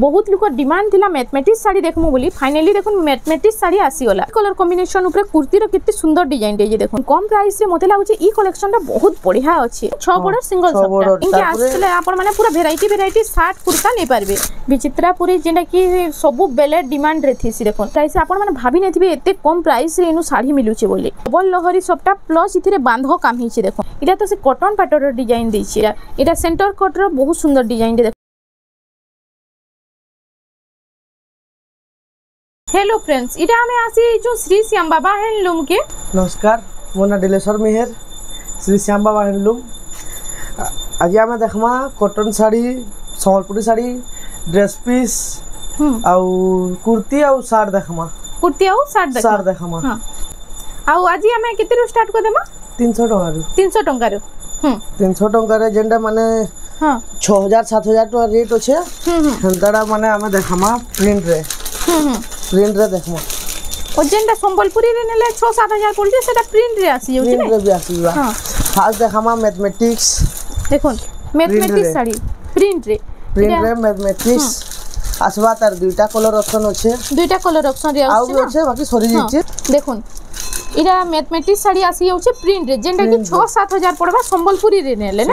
बहुत लोक डिमांड थिला मैथमेटिक्स साड़ी देखमु बोली फाइनली देखुन मैथमेटिक्स साड़ी आसी गला कलर कॉम्बिनेशन ऊपर कुर्ती रो कितने सुंदर डिजाइन दे जे देखुन कम प्राइस रे मते लागुची ई कलेक्शन ता बहुत बढ़िया अछि 6 बॉर्डर सिंगल सप्टा इनके आसले आपण माने पूरा वैरायटी शार्ट कुर्ता नै पारबे विचित्रापुरी जेंडा कि सब बेले डिमांड रे थिसी देखुन प्राइस आपण माने भाबी नथिबे एते कम प्राइस रे इनु साड़ी मिलुची बोली डबल लहरी सप्टा प्लस इथिरे बांधो काम हिची देखुन इटा तो से कॉटन पैटर्न रो डिजाइन देछि इटा सेंटर कट रो बहुत सुंदर डिजाइन दे हेलो फ्रेंड्स इटा हमें आसी जो श्री श्याम बाबा हैंडलूम के नमस्कार मो ना दिलेश्वर मेहर श्री श्याम बाबा हैंडलूम आज आम देखमा cotton sari Sambalpuri sari dress piece आउ कुर्ती आउ शार्ट देखमा कुर्ती आउ शार्ट देखमा हां आउ आज हमें केते रो स्टार्ट कर देमा 300 टंका रो 300 टंका रे जेंडा माने हां 6000 7000 टका रेट होछे हंतडा माने आमे देखमा प्रिंट रे देखमा ओ जेंडा संबलपुरी रे नेले 6-7 पड़जे सेटा प्रिंट रे आसी जाउची प्रिंट रे भी आसीबा हां फास्ट देखमा मैथमेटिक्स देखोन मैथमेटिक्स साड़ी प्रिंट रे मैथमेटिक्स आसबा तार दुईटा कलर ऑप्शन होछे रे आउ होछे बाकी सरी जेचे देखोन इरा मैथमेटिक्स साड़ी आसी जाउची प्रिंट रे जेंडा कि 6-7 पड़बा संबलपुरी रे नेले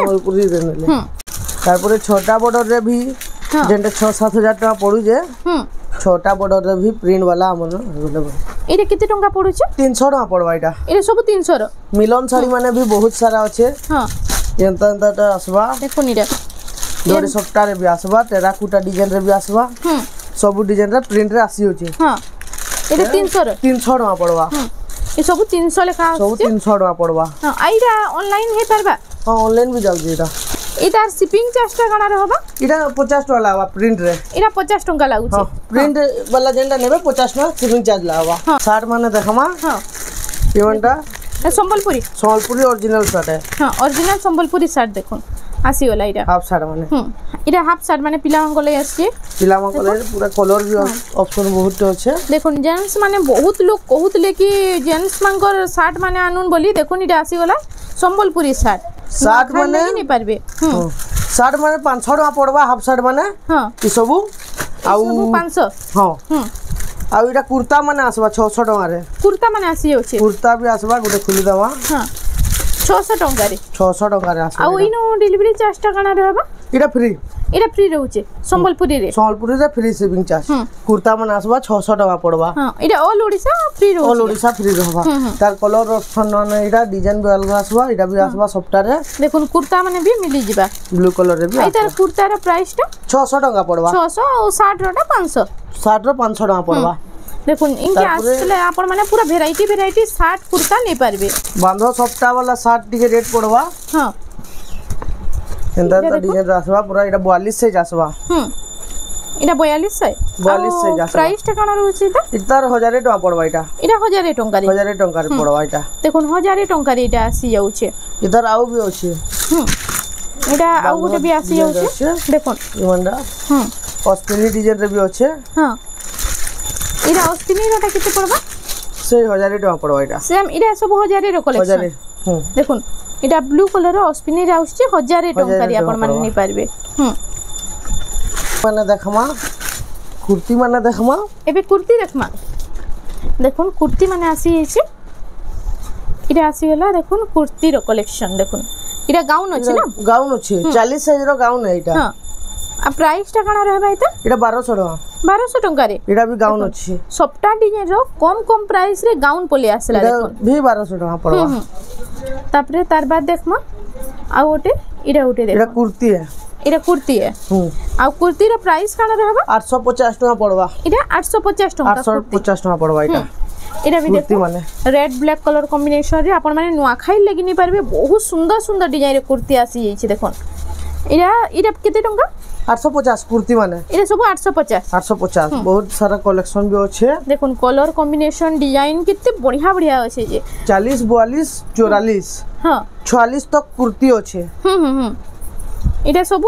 तारपरे छोटा बॉर्डर रे भी जेंडा 6-7 टका पड़ू जे छोटा बॉर्डर रे भी प्रिंट वाला हमन अवेलेबल एरे किते टंका पड़ुछ 300 टका पड़बा एटा एरे सब 300 रो मिलन साड़ी माने भी बहुत सारा अच्छे हां एंता आसबा देखो निरा दोरे सप्ताह रे भी आसबा टेराकोटा डिजाइन रे भी आसबा सब डिजाइन रे प्रिंट रे आसी होचे हां एरे 300 टका पड़बा ए सब 300 लेखा सब 300 टका पड़बा हां आइरा ऑनलाइन हे परबा हां ऑनलाइन भी जाउ जेटा इतार शिपिंग चार्ज टा कना रहबा इटा 50 टका लागबा प्रिंट रे इरा 50 टका लागु हां प्रिंट वाला जेंडा नेबे 50 टका शिपिंग चार्ज लागबा शार्ट माने देखमा हां एवंटा संबलपुरी ओरिजिनल शर्ट है हां ओरिजिनल संबलपुरी शर्ट देखो आसी वाला इरा हाफ शर्ट माने इरा हाफ शर्ट माने पिला मंगले आसी पिला मंगले पूरा कलर भी ऑप्शन बहुत अच्छे देखो जेंट्स माने बहुत लोग कहउतले कि जेंट्स मांगर शर्ट माने आनुन बोली देखो इरा आसी वाला संबलपुरी शर्ट माने नहीं पारबे शर्ट माने 500 टका पड़बा हाफ शर्ट माने हां ई सब आउ 500 हां आ इटा कुर्ता माने आसबा 600 टका रे कुर्ता माने आसी होचे कुर्ता भी आसबा गोटे खुली दवा हां 600 टका रे आसबा आ इनो डिलीवरी चार्ज टा कना रहबा इटा फ्री रहउचे संबलपुरी रे फ्री शिपिंग चार्ज कुर्ता माने आसबा 600 टका पड़बा हां इटा ऑल ओडिसा फ्री रहबा तार कलर ऑप्शन न इटा डिजाइन भी अलग आसबा इटा भी आसबा सप्ताह रे देखुन कुर्ता माने भी मिली जिबा ब्लू कलर रे भी आ तार कुर्ता रा प्राइस टा 600 टका पड़बा 600 और 60 रोटा 500 60 रो 500 टका पड़बा देखुन इनके आसले आपण माने पूरा वैरायटी शार्ट कुर्ता नै पारबे बांधो सप्ताह वाला शार्ट टिके रेट पड़बा हां एंदा तो डिजाइन आसबा पूरा इटा 42 साइज आसबा इटा 42 साइज आसबा प्राइस टा कोन रहउछि इतार 1000 टका पड़बा इटा 1000 टका रे 1000 टका रे पड़बा इटा देखुन 1000 टका रे इटा आसी जाउछे इधर आउ भी अछि इटा आउ गोटे भी आसी जाउछे देखुन इमंडा ऑस्ट्रेलिया डिजाइन रे भी अछि हां इरा ऑस्ट्रेलिया रोटा किते पड़बा से 1000 टका पड़बा इटा सेम इरा सब 1000 रो कलेक्शन देखुन इटा ब्लू कलर रो ऑस्ट्रेलिया आउछि 1000 टका रे आपण माने नै पारबे माने देखमा कुर्ती माने देखमा एबे कुर्ती देखमा देखुन कुर्ती माने आसी छै इरा आसी गेला देखुन कुर्ती रो कलेक्शन देखुन इरा गाउन अछि ना गाउन अछि 40 साइज रो गाउन है इटा हां आ प्राइस टा कना रहबा इता इटा 1200 टका रे इटा भी गाउन अछि सप्ता डिजाइन रो कम प्राइस रे गाउन पोले आसला देखो भी 1200 टका पड़बा तापरे तार बाद देखमा आ ओटे इरा ओटे देख इटा कुर्ती है आ कुर्ती रो प्राइस कना रहबा 850 टका पड़बा इटा 850 टका 850 टका पड़बा इटा इरा भी देखो माने रेड ब्लैक कलर कॉम्बिनेशन रे आपण माने नुआ खाई लगी नि पारबे बहुत सुंदर डिजाइन रे कुर्ती आसी जाई छै देखो इरा केते टका 850 कुर्ती माने इरे सब 850 बहुत सारा कलेक्शन भी अच्छे देखुन कलर कॉम्बिनेशन डिजाइन कितने बढ़िया अच्छे जे 40 42 44 हां 46 तक कुर्ती अच्छे इटा सब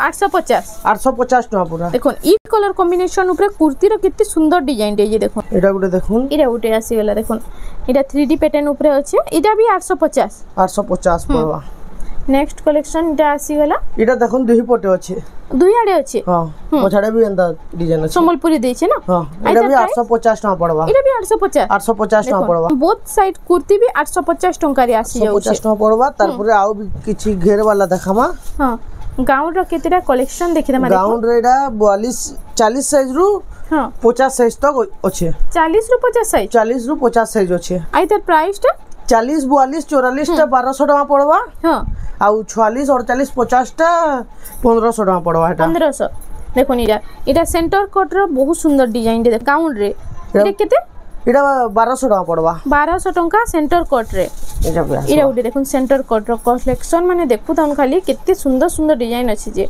850 टका पूरा देखुन ई कलर कॉम्बिनेशन ऊपर कुर्ती रो कितने सुंदर डिजाइन दे जे देखुन एटा गुटे देखुन इरा गुटे आसी गेला देखुन इटा 3D पैटर्न ऊपर अच्छे इटा भी 850 पड़वा नेक्स्ट कलेक्शन इटा आसी गला इटा देखन दुही पटे अछि दुई आडे अछि हां पछाडे भी एंदा डिजाइन अछि संबलपुरी दै छै ना हां इटा भी 850 टका पड़बा इटा भी 850 टका पड़बा बोथ साइड कुर्ती भी 850 टका रे आसी जाउ 850 टका पड़बा तार परे आउ भी किछि घेर वाला देखामा हां गाउन रो केतेटा कलेक्शन देखि दमा गाउन रेडा 42 40 साइज रु हां 50 साइज तक अछि 40 रु 50 साइज 40 रु 50 साइज अछि आई तर प्राइस टा 40 42 44 टा 1200 टका पड़बा हां आउ 46 48 50 टा 1500 टका पड़बा एटा 1500 देखो इटा सेंटर कट रो बहुत सुंदर डिजाइन दे गाउन रे इटा केते इटा 1200 टका पड़बा 1200 टका सेंटर कट रे इटा उठे देखुन सेंटर कट रो कलेक्शन माने देखु तन खाली केते सुंदर सुंदर डिजाइन अछि जे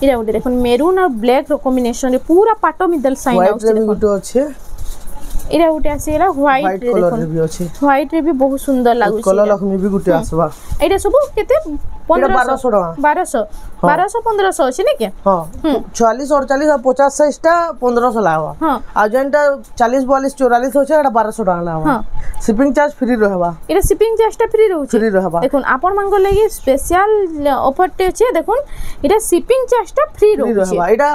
इटा उठे देखुन मेरून और ब्लैक रो कॉम्बिनेशन रे पूरा पाटो मिडल साइन आउट व्हाइट रे गुटो अछि इरा उठे आसीला व्हाइट रे देखुन भी अछि व्हाइट रे भी बहुत सुंदर लागु छै कलर लक्ष्मी भी गुटे आसबा एटा सब केते 1200 टका 1200 1500 अछि ने के हां 44 48 और 50 साइज टा 1500 लागबा हां आ जेंटा 40 42 44 होछ एटा 1200 टका लागबा हां शिपिंग चार्ज फ्री रहबा एटा शिपिंग चार्ज टा फ्री रहउछ फ्री रहबा देखुन आपन मांगो लागि स्पेशल ऑफर टे छै देखुन एटा शिपिंग चार्ज टा फ्री रहउछ एटा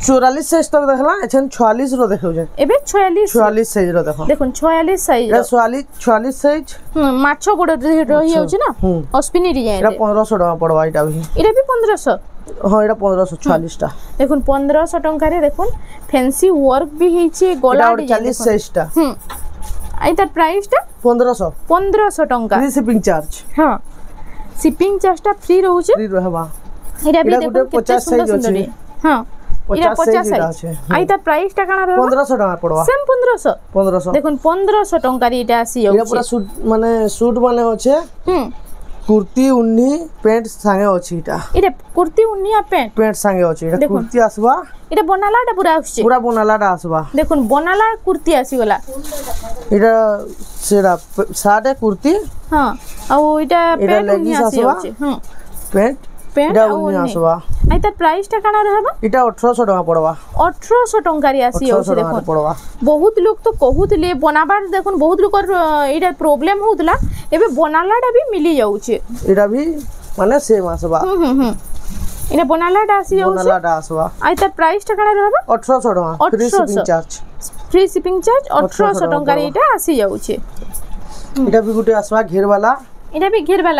44 साइज तक देखला एछन 46 रो देखौ जे एबे 46 साइज रो देखो देखुन 46 साइज एटा 44 साइज माछो बड रही होछ ना अस्पिनी डिजाइन एटा 1500 टका पड़बा एटा भी एटा भी 1500 हां एटा 1546 टा देखुन 1500 टका रे देखुन फैंसी वर्क भी हेछि गोला डिजाइन 40 साइज टा आई तर प्राइस टा 1500 टका फ्री शिपिंग चार्ज हां शिपिंग चार्ज टा फ्री रहउछ फ्री रहबा एटा भी देखुन 50 साइज अछि हां 50 साइज आई तर प्राइस टा काना रहबा 1500 टका पड़बा सेम 1500 देखुन 1500 टका रे एटा आसी जाउ एटा पूरा सूट माने होछे कुर्ती उन्नी पैंट संगे अछि एटा एटा कुर्ती उन्नी आ पैंट संगे अछि एटा कुर्ती आसबा एटा बनालाटा पूरा बनालाटा आसबा देखुन बनाला कुर्ती आसी गला एटा सेरा साडे कुर्ती हां आ एटा पैंट उन्नी आसी जाउछे पैंट उन्नी आसबा आई त प्राइस टा काना रहबा एटा 1800 टका पड़बा 1800 टका रे आसी जाउछे देखो पड़बा बहुत लोग तो कहूतले बनाबार देखुन बहुत लोग एटा प्रॉब्लम होतला एबे बनालाटा भी मिली जाउछे एटा भी माने सेम आसबा एटा बनालाटा आसी जाउछे बनालाटा आसबा आई त प्राइस टा काना रहबा 1800 टका फ्री शिपिंग चार्ज 1800 टका रे एटा आसी जाउछे एटा भी गुटे आसबा घेर वाला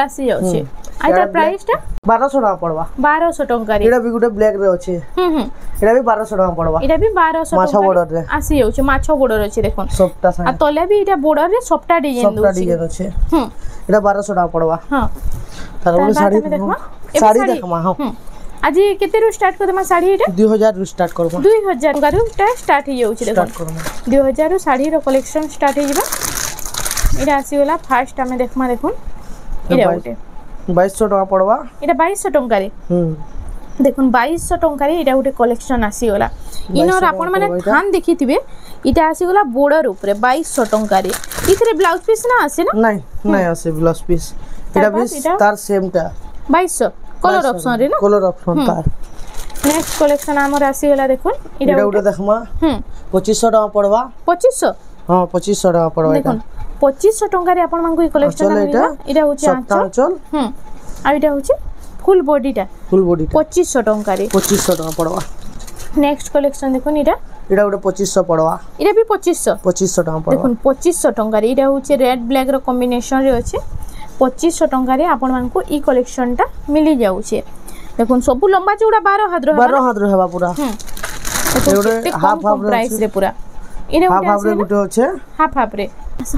आसी जाउछे आई त प्राइस टा 1200 टका पड़बा 1200 टका रे एटा भी गुटे ब्लैक रे अछि एटा भी 1200 टका पड़बा एटा भी 1200 माछा बॉर्डर रे आसी जाउछे माछा बॉर्डर अछि देखोन सबटा संग आ तले भी एटा बॉर्डर रे सबटा डिजाइन अछि एटा 1200 टका पड़बा हां तार बोले साड़ी देखमा हां आज केते रु स्टार्ट करदमा साड़ी एटा 2000 रु स्टार्ट करबा 2000 गारु स्टार्ट हो जाउछे देखो 2000 रु साड़ी रो कलेक्शन स्टार्ट हो जिबा एटा आसी गला फर्स्ट हमें देखमा देखुन एटा उठे 2200 टका पड़बा एटा 2200 टका रे देखुन 2200 टका रे एटा उठे कलेक्शन आसी गला इनर आपण माने थान देखिथिबे एटा आसी गला बॉर्डर ऊपर 2200 टका रे इथरे ब्लाउज पीस ना आसे ना नहीं आसे ब्लाउज पीस एटा भी तार सेम टा 2200 कलर ऑप्शन रे ना कलर ऑप्शन तार नेक्स्ट कलेक्शन हमर आसी गला देखुन एटा उठे देखमा 2500 टका पड़बा 2500 हां 2500 टका पड़बा एटा 2500 टका रे आपण मांगो ई कलेक्शन मिलबा एटा होची आंचल आ एटा होची फुल बॉडी टा 2500 टका रे 2500 टका पड़बा नेक्स्ट कलेक्शन देखुन एटा उडे 2500 पड़बा एटा भी 2500 टका पड़बा देखुन 2500 टका रे एटा होची रेड ब्लैक रो कॉम्बिनेशन रे अछि 2500 टका रे आपण मानको ई कलेक्शन टा मिली जाउछे देखुन सब लंबा चौड़ा 12 हाथ रहबा पूरा एटा हाफ प्राइस रे पूरा एटा हाफ रे गुटे होचे हाफ रे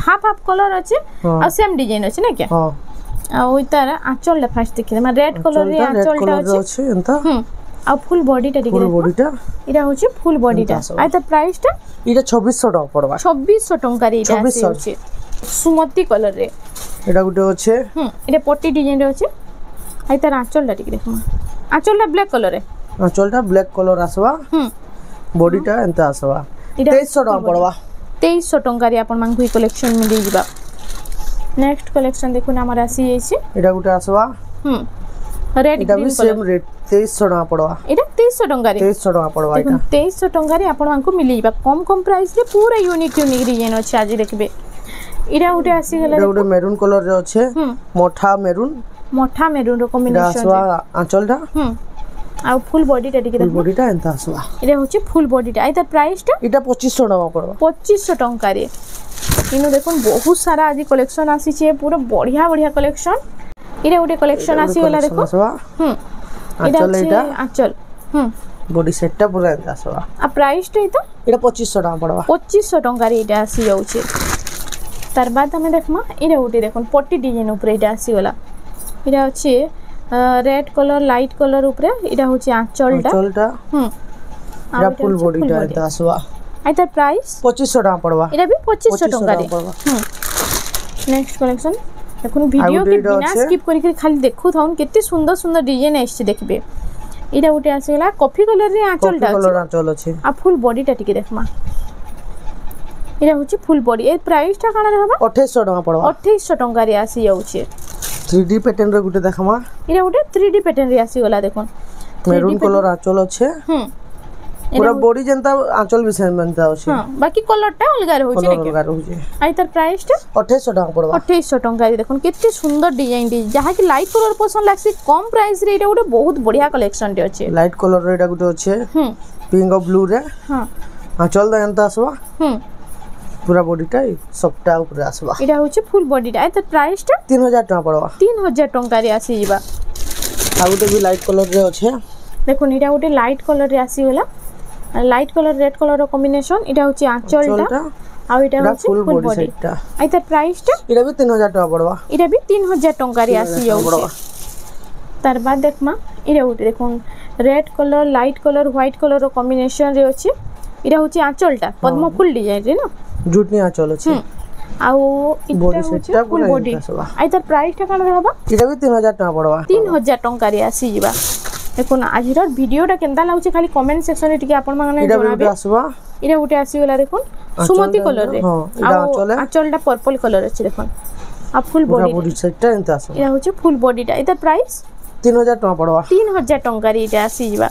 हाफ कलर अछि आ सेम डिजाइन अछि ना क्या हां आ ओइ तार आंचल ले फास्ट देखि म रेड कलर रे आंचल टा अछि एंता आ फुल बॉडी टा देखि बॉडी टा एटा होछि फुल बॉडी टा आ त प्राइस टा एटा 2600 टका पड़बा 2600 टका रे एटा होछि सुमती कलर रे एटा गुटे होचे एटा पट्टी डिजाइन रे होछि आ तार आंचल टा देखि आंचल टा ब्लैक कलर रे आंचल टा ब्लैक कलर आसबा बॉडी टा एंता आसबा 2300 टका पड़बा 2300 टका रे आपण मांगु कलेक्शन मिली जिबा नेक्स्ट कलेक्शन देखुन हमर आसी एछि एटा गुटे आसबा रेड ग्रीन सेम रेट 2300 टका पड़बा एटा 2300 टका रे 2300 टका पड़बा एटा 2300 टका रे आपण मांगु मिली जिबा कम प्राइस रे पूरा यूनिक डिजाइन अछि आज देखबे एटा गुटे आसी गला एटा गुटे मेरून कलर रे अछि मोठा मेरून मठा मेरून रो कॉम्बिनेशन आसवा आंचलटा आ फुल बॉडीटा टिके फुल बॉडीटा एंता आसवा एटा होची फुल बॉडीटा आइ तार प्राइसटा इटा 2500 टका पड़बा 2500 टंका रे इनु देखुन बहुत सारा आज कलेक्शन आसी छे पूरा बढ़िया बढ़िया कलेक्शन इरे गोटे कलेक्शन आसी होला देखो आंचल एटा आंचल बॉडी सेटटा पूरा एंता आसवा आ प्राइसटा इतो इटा 2500 टका पड़बा 2500 टंका रे इटा आसी जाउ छे तार बाद हमें देखमा इरे गोटे देखुन पट्टी डिजाइन ऊपर इटा आसी होला इटा अछि रेड कलर लाइट कलर ऊपर इटा होची आंचलटा इटा फुल बॉडीटा एंता आसवा आई तार प्राइस 2500 टका पड़बा इटा भी 2500 टंका रे नेक्स्ट कलेक्शन देखुन वीडियो के बिना स्किप करी खाली देखु थाउन केते सुंदर सुंदर डिजाइन आछि देखबे इटा उटे आसीला कॉफी कलर रे आंचलटा कलर आंचल अछि आ फुल बॉडीटा टिके देखमा इटा होची फुल बॉडी ए प्राइसटा काना रहबा 2800 टका पड़बा 2800 टंका रे आसी जाउछे 3D पैटर्न रे गुटे देखमा इटा उटे 3D पैटर्न रे आसी होला देखुन मेरून कलर आंचल अछि पूरा बॉडी जनता आंचल भी सेम बनता अछि हां बाकी कलरटा अलगा रहउछे ने अलगा रहउछे आई तार प्राइसटा 2800 टका पड़बा 2800 टंका रे देखुन केते सुंदर डिजाइन दी जहा कि लाइट कलर पसंद लागसी कम प्राइस रे इटा उटे बहुत बढ़िया कलेक्शन टे अछि लाइट कलर रे इटा गुटे अछि पिंक और ब्लू रे हां आंचल दा जनता आसवा पूरा बॉडीटा सबटा ऊपर आसवा इटा होची फुल बॉडीटा आई तार प्राइसटा 3000 टका पड़बा 3000 टंका रे आसी जिबा आ गुटे भी लाइट कलर रे अछि देखुन इटा गुटे लाइट कलर रे आसी होला लाइट कलर रेड कलर रो कॉम्बिनेशन इटा होची आंचलटा आ इटा होची फुल बॉडी सेटटा आई तार प्राइसटा इटा भी 3000 टका पड़बा इटा भी 3000 टंका रे आसी जाउ तार बाद देखमा इटा गुटे देखुन red colour light colour white colour रो कॉम्बिनेशन रे अछि इटा होची आंचलटा पद्म फुल डिजाइन रे ना जुटनी आंचल अछि आउ इटा होची फुल बॉडी आई तार प्राइसटा काना रहबा इटा भी 3000 टका पड़बा 3000 टंका रे आसी जिबा देखुन आजिर वीडियोटा केनता लागुचे खाली कमेंट सेक्शन रे टिके आपन माने जणाबे इरा उटे आसी होला देखुन सुमति कलर रे आंचलटा पर्पल कलर अछि देखुन आ फुल बॉडी सेटटा एंता आसो इरा होचे फुल बॉडीटा इता प्राइस 3000 टका पड़बा 3000 टंका रे इटा आसी जिबा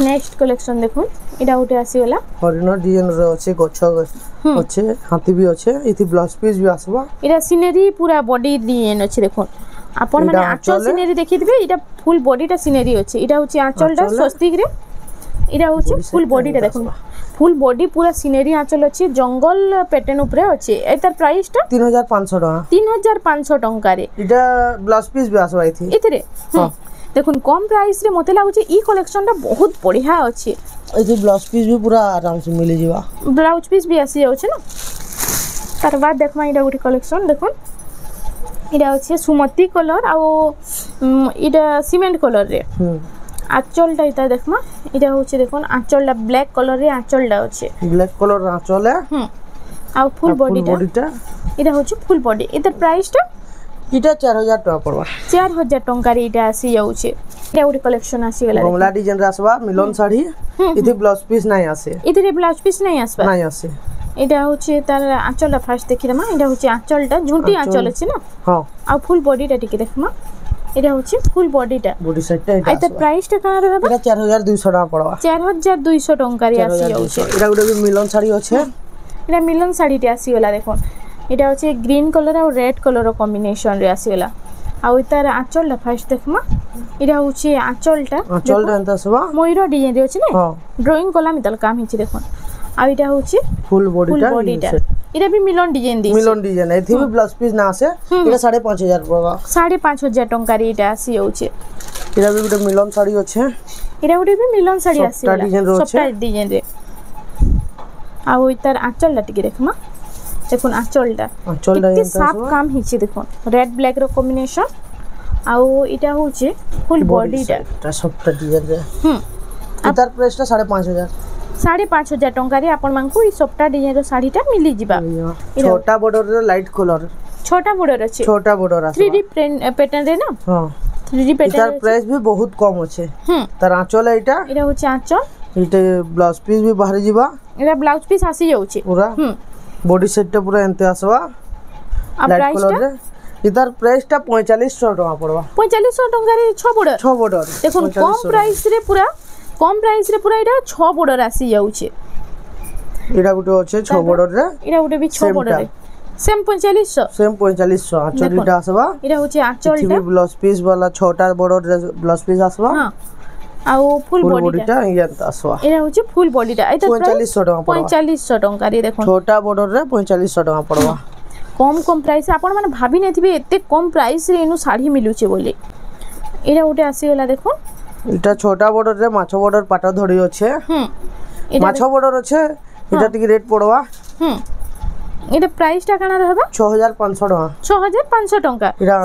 नेक्स्ट कलेक्शन देखुन इटा उटे आसी होला हरिनो डिजाइन रे अछि गछ अछि हाथी भी अछि इति ब्लाउज पीस भी आसबा इरा सिनेरी पूरा बॉडी डिजाइन अछि देखुन आपन माने आंचल सिनेरी देखितबे इटा फुल बॉडीटा सिनेरी अछि इटा होची आंचलटा स्वस्तिक रे इटा होची फुल बॉडीटा देखुन फुल बॉडी पूरा सिनेरी आंचल अछि जंगल पैटर्न ऊपर अछि एतार प्राइसटा 3500 टका 3500 टंका रे इटा ब्लाउज पीस भी आसबा इथिरे देखुन कम प्राइस रे मते लागुची ई कलेक्शनटा बहुत बढ़िया अछि एथि ब्लाउज पीस भी पूरा आराम से मिले जिबा ब्लाउज पीस भी आसी जाउछ ना तार बाद देखमा इटा गुटी कलेक्शन देखुन इटा अछि सुमति कलर आ इटा सीमेंट कलर रे आंचलटा इता देखमा इटा होछि देखुन आंचलटा ब्लैक कलर रे आंचलटा अछि ब्लैक कलर आंचल है आ फुल बॉडीटा इटा होछि फुल बॉडी इता प्राइसटा इटा 4000 टका पड़बा 4000 टंका रे इटा आसी जाउछे इटा गुटी कलेक्शन आसी गेला बंगला डिजाइन रासबा मिलन साड़ी इति ब्लाउज पीस नाही आसे इति ब्लाउज पीस नाही आसबा नाही आसे इटा होछि तार आंचलटा फास्ट देखिरमा इटा होछि आंचलटा झुंटी आंचल अछि ना हां आ फुल बॉडीटा टिके देखमा इटा होछि फुल बॉडीटा बॉडी सेटटा इटा आइता प्राइसटा का रहबा इटा 4200 टका पड़बा 4200 टंका रे आसी जाउछे इटा गुटे भी मिलन साड़ी अछि इटा मिलन साड़ीटे आसी गेला देखोन इटा होछि ग्रीन कलर और रेड कलर कॉम्बिनेशन रे आसी गेला आ इतार आंचलटा फास्ट देखमा इटा होछि आंचलटा एंता सबा मयूर डिजाइन रे अछि ने ड्राइंग कला मितल काम हिछि देखोन आ इटा होछि फुल बॉडीटा इटा भी मिलन डिजाइन दी मिलन डिजाइन एथि भी ब्लाउज पीस ना आसे इटा 5500 पड़बा 5500 टंका रे इटा आसी जाउछे इटा भी गुटे मिलन साड़ी अछि इटा गुटे भी मिलन साड़ी आसी गेला सबटा डिजाइन रे आ इतार आंचलटा टिके देखमा देखुन आंचलटा कितने साफ काम हिछि देखुन रेड ब्लैक रो कॉम्बिनेशन आ इटा होछि फुल बॉडीटा सबटा डिजाइन रे इतार प्राइसटा 5500 टंका रे आपन मानकु ई सबटा डिजाइन रो साड़ीटा मिली जिबा छोटा बॉर्डर रे लाइट कलर छोटा बॉर्डर अछि छोटा बॉर्डर आ 3D पैटर्न रे ना हां 3D पैटर्न इतार प्राइस भी बहुत कम अछि तार आंचल इटा होछि आंचल इटे ब्लाउज पीस भी बाहर जिबा इटा ब्लाउज पीस आसी जाउछि पूरा बॉडी सेटटा पूरा एंते आसबा लाइट कलर रे इधर प्राइसटा 4500 टका पड़बा 4500 टका रे 6 बॉर्डर देखुन कम प्राइस रे पूरा इटा 6 बॉर्डर आसी जाउछे इटा गुटे अछि 6 बॉर्डर रे इटा गुटे भी 6 बॉर्डर रे सेम 4500 सेम 4500 आचलटा आसबा एटा होची आचलटा ब्लाउज पीस वाला छोटा बॉर्डर ब्लाउज पीस आसबा हां आ फुल बॉडीटा एटा आसबा एटा होची फुल बॉडीटा एटा 4500 टका पड़वा 4500 टका रे देखो छोटा बॉर्डर रे 4500 टका पड़वा कम प्राइस आपण माने भाबी नेथिबे एते कम प्राइस रे इनु साड़ी मिलुचे बोले एटा उटे आसी गला देखो इटा छोटा बॉर्डर रे माछो बॉर्डर पाटा धड़ी अछि माछो बॉर्डर अछि इटा टिक रेट पड़वा एटा प्राइस टा काना रहबा 6500 टका 6500 टका इरा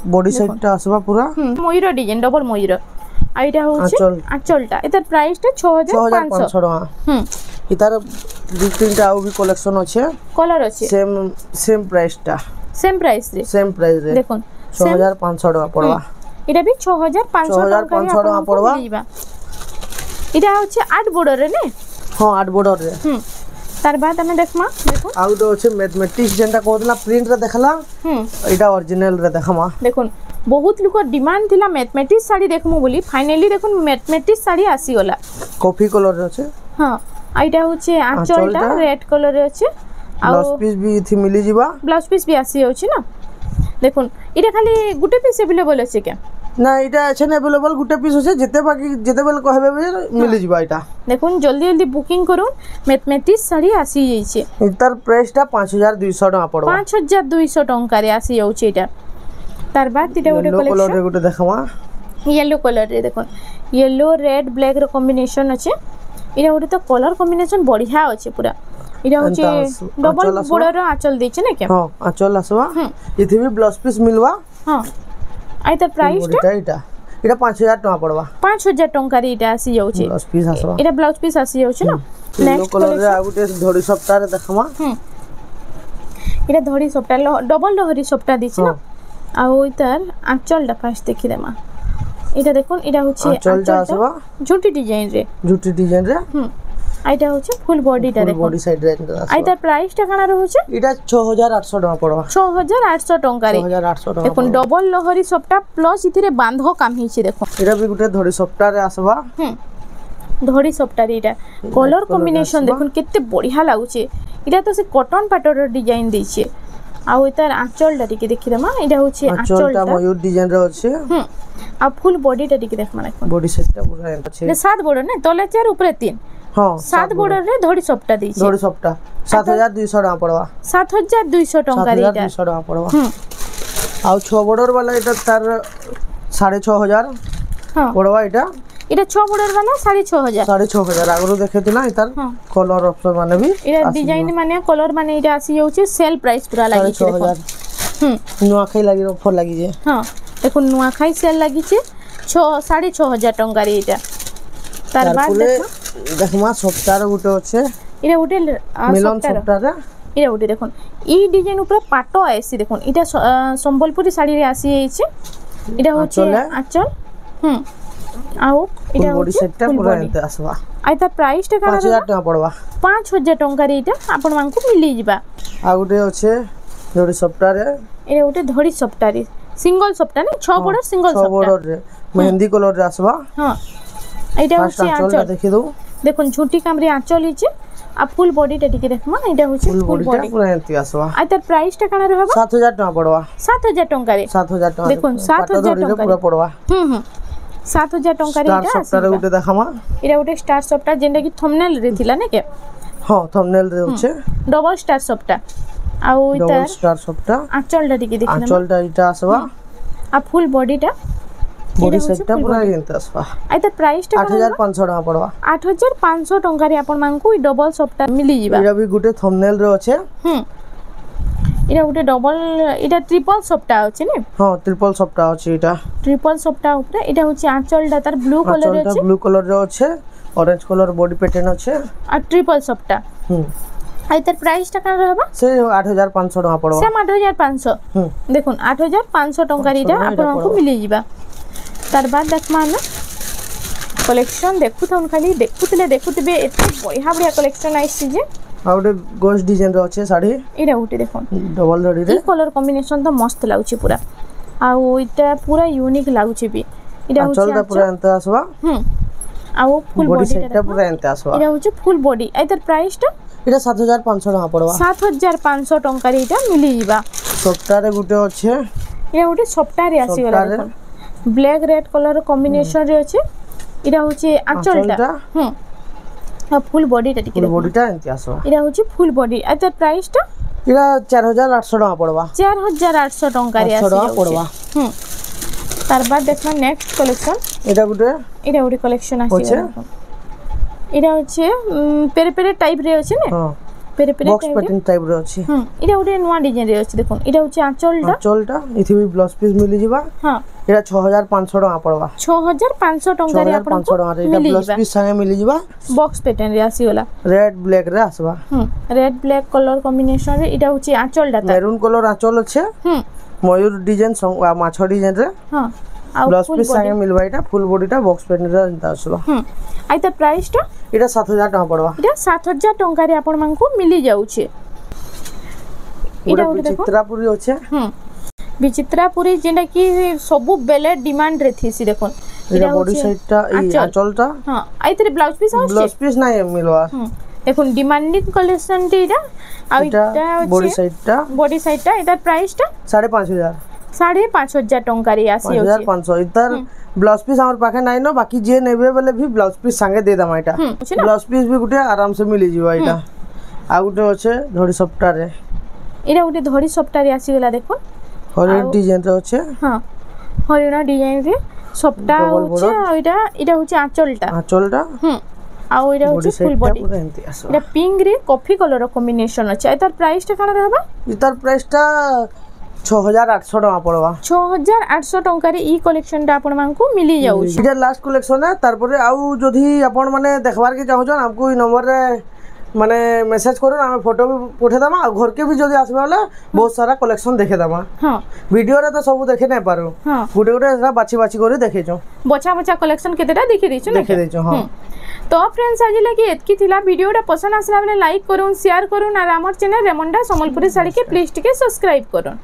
बॉडी सेट टा आसबा पूरा मयूर डिजाइन डबल मयूर आ एटा होछि आचलटा एटा प्राइस टा 6500 टका इतार दु तीनटा आउ भी कलेक्शन अछि कलर अछि सेम प्राइस रे देखो 6500 टका पड़वा एटा भी 6500 टका पड़वा एटा होछि 8 बॉर्डर रे ने हां 8 बॉर्डर रे तार बाद हमें देखमा देखो आउ तो अछि मैथमेटिक्स जेंटा कहतला प्रिंट रे देखला एटा ओरिजिनल रे देखमा देखो बहुत लोक डिमांड थिला मैथमेटिक्स साड़ी देखमु बोली फाइनली देखो मैथमेटिक्स साड़ी आसी गला कॉफी कलर रे अछि हां आइटा होछि आंचलटा रेड कलर रे अछि ब्लाउज पीस भी इथि मिली जिबा ब्लाउज पीस भी आसी होछि ना देखो इटा खाली गुटे पीस अवेलेबल अछि के ना इटा अछि ना अवेलेबल गुटे पीस अछि जते बाकी जते बेल कहबे मिली जिबा इटा देखो जल्दी जल्दी बुकिंग करू मैथमेटिक्स साड़ी आसी जाई छै इतर प्राइस टा 5200 टका पड़वा 5200 टका रे आसी जाउ छै इटा तार बाद इटा गुटे कलेक्शन कलर रे गुटे देखमा येलो कलर रे देखो येलो रेड ब्लैक रो कॉम्बिनेशन अछि इटा गुटे तो कलर कॉम्बिनेशन बढ़िया अछि पूरा इटा होछि डबल बॉर्डर आंचल दै छै ना के हां आंचल आसवा इथि भी ब्लाउज पीस मिलवा हां आई त प्राइस टा इटा 5000 टका पड़वा 5000 टका रे इटा आसी जाउ छै ब्लाउज पीस आसवा इटा ब्लाउज पीस आसी जाउ छै ना नेक्स्ट कलर रे आगुटे धड़ी सप्ताह रे देखमा इटा धड़ी सप्ताह डबल लहरी सप्ताह दै छै ना आ इतार आंचल दा फास्ट देखि देमा इटा देखोन इटा होछि आंचल दा आसवा झूठी डिजाइन रे आइटा होछि फुल बॉडी टा देखो बॉडी साइड रे आइता प्राइस टा काना रहउछि इटा 6800 टका पड़वा 6800 टका रे 6800 टका देखो डबल लहरी सप्ता प्लस इथिरे बांधो काम हिछि देखो इटा भी गुटे धड़ी सप्ताह रे आसवा धड़ी सप्ताह रे इटा कलर कॉम्बिनेशन देखो केते बढ़िया लागुछि इटा तो से कॉटन पैटर्न डिजाइन दै छै आ इतार आंचल टा टिके देखि देमा इटा होछि आंचल टा मयूर डिजाइन रे अछि आ फुल बॉडी टा टिके देखमा देखो बॉडी सेट टा पूरा अछि ले 7 बॉर्डर ने तले 4 ऊपर 3 हां 7 बॉर्डर रे धड़ी सप्ता दै छै धड़ी सप्ता 7200 टका पड़वा 7200 टका रे इटा 7200 टका पड़वा आ 6 बॉर्डर वाला इटा तार 6500 हां पड़वा इटा 6 बॉर्डर वाला 6500 6500 आगरो देखैतिला इतार कलर ऑप्शन माने भी इटा डिजाइन माने कलर माने इटा आसी जाउ छै सेल प्राइस पूरा लागि छै देखो नुआ खाई लागि ऑफर लागि जे हां देखो नुआ खाई सेल लागि छै 6500 टका रे इटा तार बाद देखमा सप्ताह रे गुटे अछि इटा गुटे मिलन सप्ताह रे इटा गुटे देखो ई डिजाइन ऊपर पाटो आसी देखो इटा संबलपुरी साड़ी रे आसी जाई छै इटा होचे आंचल आउ इटा बॉडी सेट टा पूरा एते आसवा आइता प्राइस टा काना 5000 टका पड़वा 5000 टका रे इटा आपण मानकु मिली जिबा आ गुटे अछि धड़ी सप्ताह रे इटा गुटे धड़ी सप्ताह रे सिंगल सप्ताह ने 6 बॉर्डर सिंगल सप्ताह 6 बॉर्डर रे मेहंदी कलर रे आसवा हां एटा होछि आंचल देखि दो देखो झूठी काम रे आंचल हिचे आ फुल बॉडी टा टिके देखमा एटा होछि फुल बॉडी पूरा एते आसवा आ त प्राइस टा काना रहबा 7000 टका पड़वा 7000 टका रे 7000 टका देखो 7000 टका पूरा पड़वा 7000 टका रे इटा सप्ताह रे उठे देखमा इटा उठे स्टार सप्ताह जेंडा कि थंबनेल रे थिला ने के हां थंबनेल रे होचे डबल स्टार सप्ताह आ इटा डबल स्टार सप्ताह आंचल टा टिके देखना आंचल टा इटा आसवा आ फुल बॉडी टा बॉडी सेट टा पूरा एते आसवा आ त प्राइस टा 8500 टका पड़वा 8500 टका रे आपण मानकु डबल सप्ताह मिली जिबा इरा भी गुटे थंबनेल रे होचे इरा गुटे डबल इटा ट्रिपल सप्ताह होचे ने हां ट्रिपल सप्ताह होचे इटा ट्रिपल सप्ताह ऊपर इटा होचे आंचल दा तार ब्लू कलर रे होचे ब्लू कलर रे होचे ऑरेंज कलर बॉडी पैटर्न होचे आ ट्रिपल सप्ताह आई तर प्राइस टा का रहबा से 8500 टका पड़वा से 8500 देखुन 8500 टका रीटा आपन को मिली जिबा तार बाद देखमा ना कलेक्शन देखु थन खाली देखुतबे एते बढ़िया कलेक्शन आइसी जे आ उटे गोस्ट डिजाइन रे अछि साड़ी इरा उटे देखुन डबल जड़ी रे कलर कॉम्बिनेशन तो मस्त लागुची पूरा आ इटा पूरा यूनिक लागुची भी इरा होची चलदा पूरा अंत आसवा आ वो फुल बॉडी सेट पूरा अंत आसवा इरा होची फुल बॉडी आई तर प्राइस टा এটা 7500 টাকা পড়বা 7500 টঙ্কা রে এটা মিলি ଯିବା সফটারে গুটে আছে এটা গুটে সফটারে আসি গলা দেখুন ব্ল্যাক রেড কলর কম্বিনেশন রে আছে এটা হচ্ছে আঁচলটা ফুল বডিটা টিকে ফুল বডিটা এন্তি আসো এটা হচ্ছে ফুল বডি আর তার প্রাইসটা এটা 4800 টাকা পড়বা 4800 টঙ্কা রে আসি পড়বা তার বাদ দেখবা নেক্সট কালেকশন এটা গুটে কালেকশন আসি এটা হচ্ছে পেরে পেরে টাইপ রে আছে না পেরে পেরে বক্স প্যাটার্ন টাইপ রে আছে এটা গুটে নয়া ডিজাইন রে আছে দেখুন এটা হচ্ছে আঁচলটা ইথিবি ব্লাউজ পিস মিলি ଯିବା এটা 6500 টাকা পড়বা 6500 টঙ্কা রে আপনাଙ୍କୁ এটা ব্লাউজ পিস संगे मिली ଯିବା বক্স প্যাটার্ন রে আসি গলা রেড ব্ল্যাক রে আসবা রেড ব্ল্যাক কলর কম্বিনেশন রে এটা হচ্ছে আঁচলটা মেরুন কলর আঁচল আছে ময়ূর ডিজাইন মাছ ডিজাইন রে ব্লাউজ পিস संगे मिलबा এটা ফুল বডিটা বক্স প্যাটার্ন রে এন্তা আসবা আই তা প্রাইসটা এটা 7000 টাকা পড়বা এটা 7000 টঙ্কা রে ଆପଣଙ୍କୁ মিলি যাଉଛି এটা চিত্রাপুরি আছে বিচিত্রাপুরি যেটা কি সবু বেলে ডিমান্ড রে থিসি দেখুন এটা বডি সাইডটা এই আঁচলটা আইতরে ব্লাউজ পিস আছে ব্লাউজ পিস নাই মিলবা দেখুন ডিমান্ডিং কালেকশন টি এটা আর এটা বডি সাইডটা এটার প্রাইসটা 5500 5500 টঙ্কা রে আসি 5500 ইতার ব্লাউজ পিস আমার পাখে নাই ন বাকি যে নেবে বলে ভি ব্লাউজ পিস संगे दे दमा এটা ব্লাউজ পিস ভি গুটে আরাম সে মিলিଯିवा এটা আর গুটে আছে ধড়ি সফটারে এটা গুটে ধড়ি সফটারে আসি গলা দেখুন হরিণ ডিজাইন রে আছে হরিণ ডিজাইন রে সফটা হচ্ছে এটা হচ্ছে আঁচলটা আর এটা হচ্ছে ফুল বডি এটা পিঙ্ক রে কফি কলর কম্বিনেশন আছে এটার প্রাইসটা কেন रहबा এটার প্রাইসটা 6800 টাকা পড়বা 6800 টঙ্কারে ই কলেকশনটা আপনাମାନଙ୍କୁ মিলি যাଉଛି এটা লাস্ট কলেকশন है তারপরে আউ যদি আপন মানে দেখবার কি চাহছন আমকো এই নম্বরে মানে মেসেজ করুন আমি ফটো भी পঠে দামা আর ঘরকে भी যদি আসবে বলে বহুত সারা কালেকশন দেখে দামা ভিডিও রে তো সব দেখে নাই পারো গুটে গুটে বাছি বাছি করে দেখেছো বছা কালেকশন কেতেটা দেখে দিছো দেখে দিছো তো फ्रेंड्स आज लगी एतकी थिला वीडियोटा पसंद आसला बेले लाइक करूँ शेयर करूँ और आमर चैनल रेमंडा संबलपुरी साड़ी के प्लीज टिके सब्सक्राइब करूँ।